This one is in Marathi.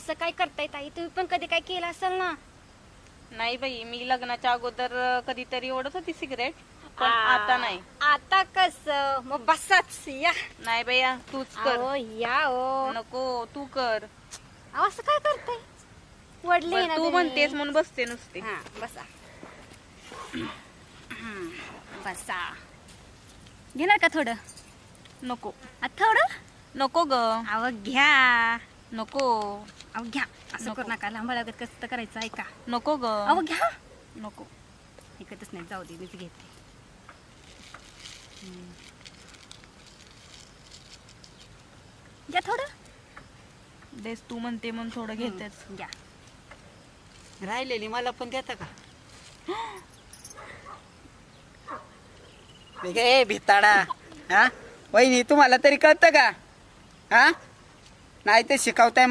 असं काय करताय ताई? तुम्ही पण कधी काय केलं असेल ना? नाही बाई, मी लग्नाच्या अगोदर कधीतरी ओढत होती सिगरेट, पण आता नाही. आता कस? मग बसाच या. नाही बाया, तूच कर. अहो या ओ. नको, तू कर. अहो, असं काय करताय? वडले बरं, ना तू तुम्ही. म्हणतेस म्हणून बसते नुसते. हा बसा. बसा. घेणार का थोडं? नको थोडं? नको ग. अहो घ्या. नको अहो घ्या. असं नको. करू नका. लांब लागत कसं करायचं ऐका. नको ग. अहो घ्या. नको. ऐकतच नाही, जाऊ दे, मीच घेते. घ्या थोडं. देस तू म्हणते म्हणून थोडं घेतेच. घ्या. राहिलेली मला पण देता का? ए भिताडा, हा वहिनी तुम्हाला तरी कळतं का? हा नाही ते शिकवताय